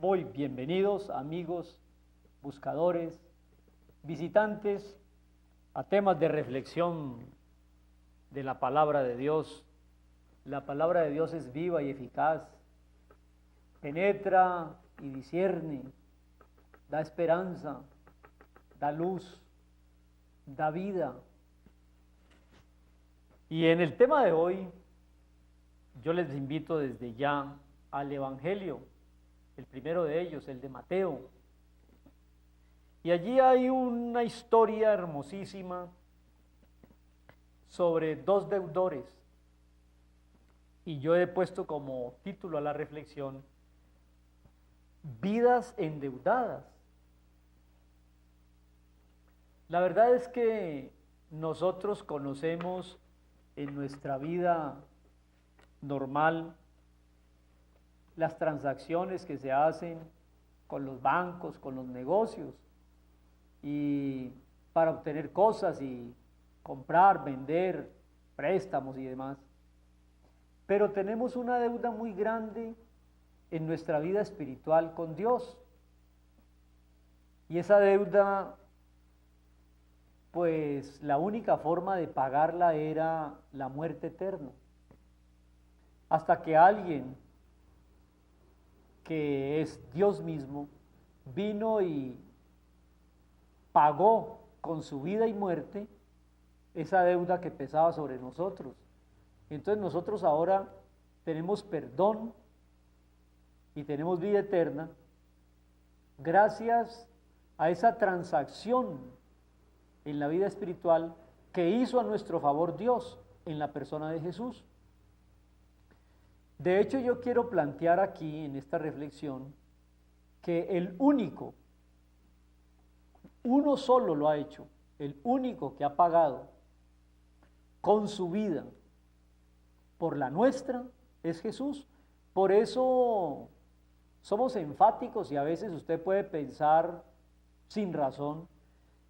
Muy bienvenidos, amigos, buscadores, visitantes a temas de reflexión de la palabra de Dios. La palabra de Dios es viva y eficaz, penetra y discierne, da esperanza, da luz, da vida. Y en el tema de hoy, yo les invito desde ya al Evangelio, el primero de ellos, el de Mateo. Y allí hay una historia hermosísima sobre dos deudores. Y yo he puesto como título a la reflexión, vidas endeudadas. La verdad es que nosotros conocemos en nuestra vida normal las transacciones que se hacen con los bancos, con los negocios, y para obtener cosas y comprar, vender, préstamos y demás. Pero tenemos una deuda muy grande en nuestra vida espiritual con Dios. Y esa deuda, pues la única forma de pagarla era la muerte eterna. Hasta que alguien, que es Dios mismo, vino y pagó con su vida y muerte esa deuda que pesaba sobre nosotros. Entonces nosotros ahora tenemos perdón y tenemos vida eterna gracias a esa transacción en la vida espiritual que hizo a nuestro favor Dios en la persona de Jesús. De hecho, yo quiero plantear aquí en esta reflexión que el único, uno solo lo ha hecho, el único que ha pagado con su vida por la nuestra es Jesús. Por eso somos enfáticos y a veces usted puede pensar sin razón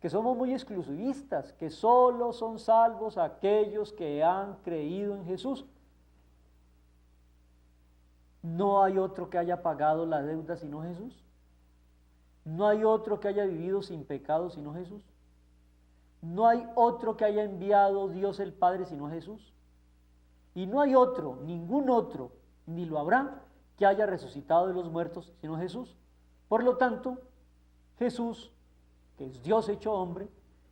que somos muy exclusivistas, que solo son salvos aquellos que han creído en Jesús. No hay otro que haya pagado la deuda sino Jesús. No hay otro que haya vivido sin pecado sino Jesús. No hay otro que haya enviado Dios el Padre sino Jesús. Y no hay otro, ningún otro, ni lo habrá, que haya resucitado de los muertos sino Jesús. Por lo tanto, Jesús, que es Dios hecho hombre,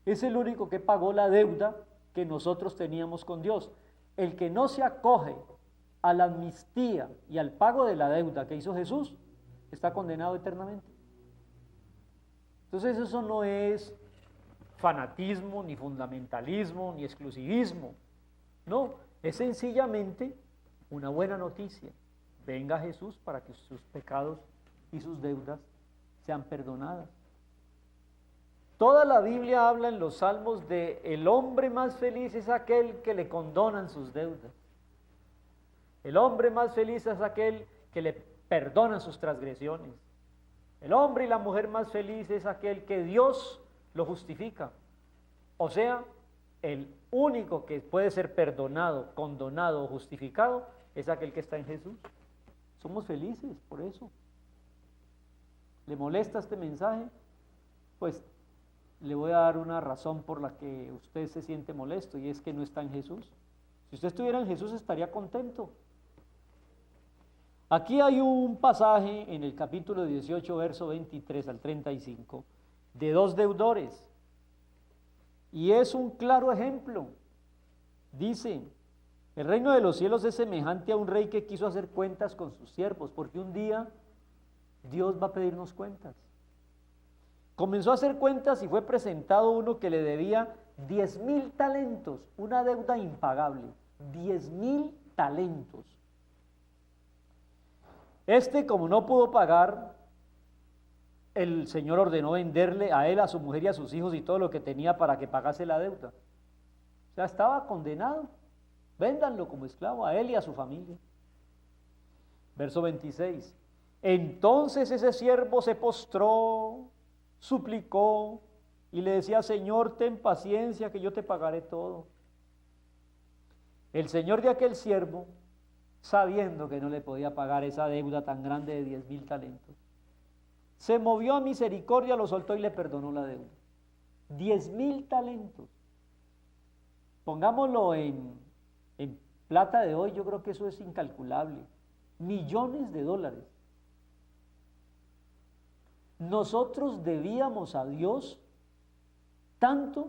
es el único que pagó la deuda que nosotros teníamos con Dios. El que no se acoge a la amnistía y al pago de la deuda que hizo Jesús, está condenado eternamente. Entonces eso no es fanatismo, ni fundamentalismo, ni exclusivismo. No, es sencillamente una buena noticia. Venga Jesús para que sus pecados y sus deudas sean perdonadas. Toda la Biblia habla en los salmos de el hombre más feliz es aquel que le condonan sus deudas. El hombre más feliz es aquel que le perdona sus transgresiones. El hombre y la mujer más feliz es aquel que Dios lo justifica. O sea, el único que puede ser perdonado, condonado o justificado es aquel que está en Jesús. Somos felices por eso. ¿Le molesta este mensaje? Pues le voy a dar una razón por la que usted se siente molesto, y es que no está en Jesús. Si usted estuviera en Jesús estaría contento. Aquí hay un pasaje en el capítulo 18, verso 23 al 35, de dos deudores, y es un claro ejemplo. Dice: el reino de los cielos es semejante a un rey que quiso hacer cuentas con sus siervos, porque un día Dios va a pedirnos cuentas. Comenzó a hacer cuentas y fue presentado uno que le debía 10,000 talentos, una deuda impagable, 10,000 talentos. Como no pudo pagar, el Señor ordenó venderle a él, a su mujer y a sus hijos y todo lo que tenía para que pagase la deuda. O sea, estaba condenado. Véndanlo como esclavo a él y a su familia. Verso 26. Entonces ese siervo se postró, suplicó y le decía: Señor, ten paciencia que yo te pagaré todo. El señor de aquel siervo, sabiendo que no le podía pagar esa deuda tan grande de 10,000 talentos, Se movió a misericordia, lo soltó y le perdonó la deuda. 10,000 talentos. Pongámoslo en plata de hoy, yo creo que eso es incalculable. Millones de dólares. Nosotros debíamos a Dios tanto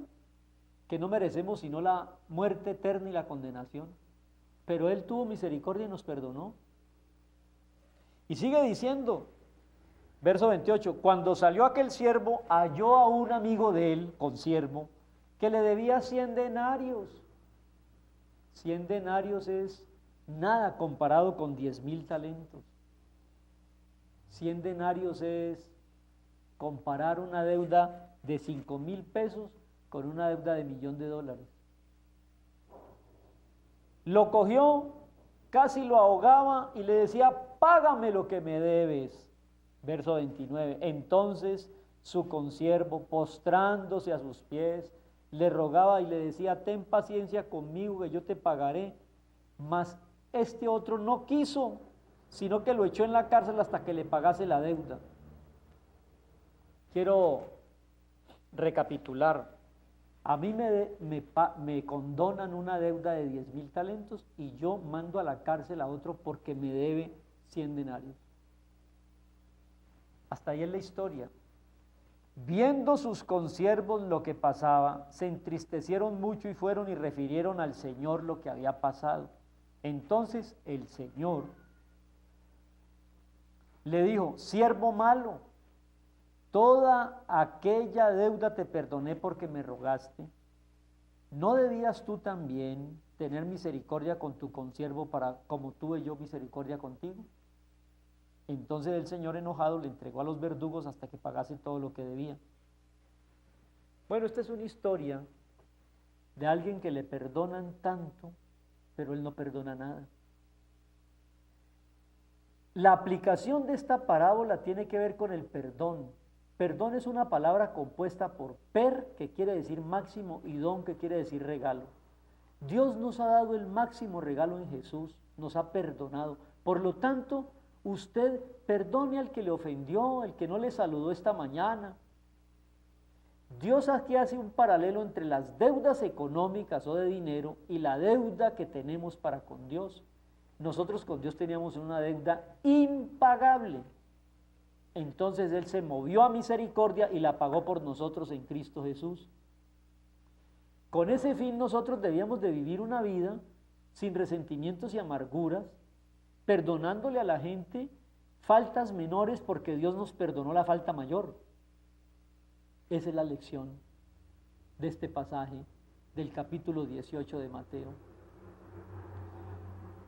que no merecemos sino la muerte eterna y la condenación. Pero Él tuvo misericordia y nos perdonó. Y sigue diciendo, verso 28, cuando salió aquel siervo, halló a un amigo de él, consiervo, que le debía 100 denarios. 100 denarios es nada comparado con 10,000 talentos. 100 denarios es comparar una deuda de 5,000 pesos con una deuda de $1,000,000. Lo cogió, casi lo ahogaba y le decía, págame lo que me debes. Verso 29, entonces su consiervo, postrándose a sus pies, le rogaba y le decía, ten paciencia conmigo que yo te pagaré. Mas este otro no quiso, sino que lo echó en la cárcel hasta que le pagase la deuda. Quiero recapitular. A mí me condonan una deuda de 10,000 talentos y yo mando a la cárcel a otro porque me debe 100 denarios. Hasta ahí es la historia. Viendo sus consiervos lo que pasaba, se entristecieron mucho y fueron y refirieron al Señor lo que había pasado. Entonces el Señor le dijo, siervo malo, toda aquella deuda te perdoné porque me rogaste. ¿No debías tú también tener misericordia con tu consiervo como tuve yo misericordia contigo? Entonces el Señor enojado le entregó a los verdugos hasta que pagase todo lo que debía. Bueno, esta es una historia de alguien que le perdonan tanto, pero él no perdona nada. La aplicación de esta parábola tiene que ver con el perdón. Perdón es una palabra compuesta por per, que quiere decir máximo, y don, que quiere decir regalo. Dios nos ha dado el máximo regalo en Jesús, nos ha perdonado. Por lo tanto, usted perdone al que le ofendió, al que no le saludó esta mañana. Dios aquí hace un paralelo entre las deudas económicas o de dinero y la deuda que tenemos para con Dios. Nosotros con Dios teníamos una deuda impagable. Entonces Él se movió a misericordia y la pagó por nosotros en Cristo Jesús. Con ese fin nosotros debíamos de vivir una vida sin resentimientos y amarguras, perdonándole a la gente faltas menores porque Dios nos perdonó la falta mayor. Esa es la lección de este pasaje del capítulo 18 de Mateo.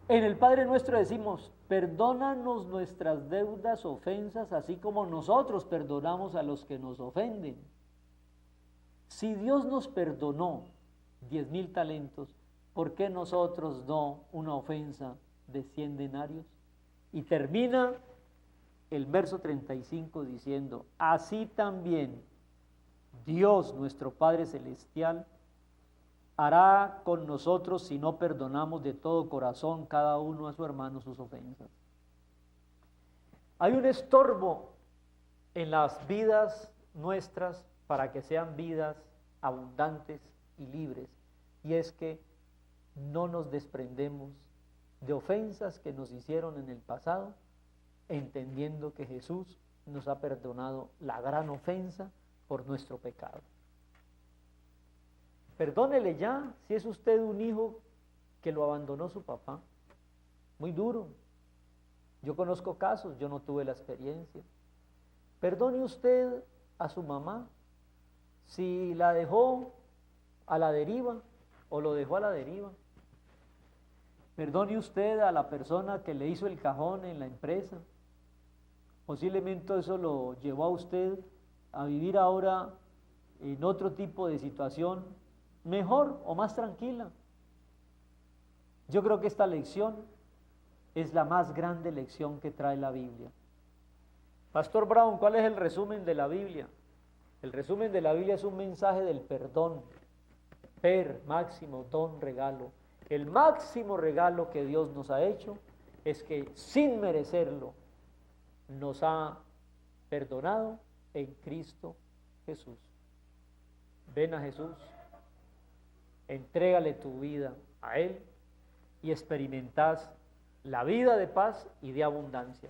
En el Padre Nuestro decimos, perdónanos nuestras deudas, ofensas, así como nosotros perdonamos a los que nos ofenden. Si Dios nos perdonó 10,000 talentos, ¿por qué nosotros no una ofensa de 100 denarios? Y termina el verso 35 diciendo, así también Dios nuestro Padre Celestial hará con nosotros si no perdonamos de todo corazón cada uno a su hermano sus ofensas. Hay un estorbo en las vidas nuestras para que sean vidas abundantes y libres, y es que no nos desprendemos de ofensas que nos hicieron en el pasado, entendiendo que Jesús nos ha perdonado la gran ofensa por nuestro pecado. Perdónele ya si es usted un hijo que lo abandonó su papá. Muy duro. Yo conozco casos, yo no tuve la experiencia. Perdone usted a su mamá si la dejó a la deriva o lo dejó a la deriva. Perdone usted a la persona que le hizo el cajón en la empresa. Posiblemente eso lo llevó a usted a vivir ahora en otro tipo de situación mejor o más tranquila. Yo creo que esta lección es la más grande lección que trae la Biblia. Pastor Brown, ¿cuál es el resumen de la Biblia? El resumen de la Biblia es un mensaje del perdón. Per, máximo, don, regalo. El máximo regalo que Dios nos ha hecho es que sin merecerlo nos ha perdonado en Cristo Jesús. Ven a Jesús, entrégale tu vida a Él y experimentás la vida de paz y de abundancia.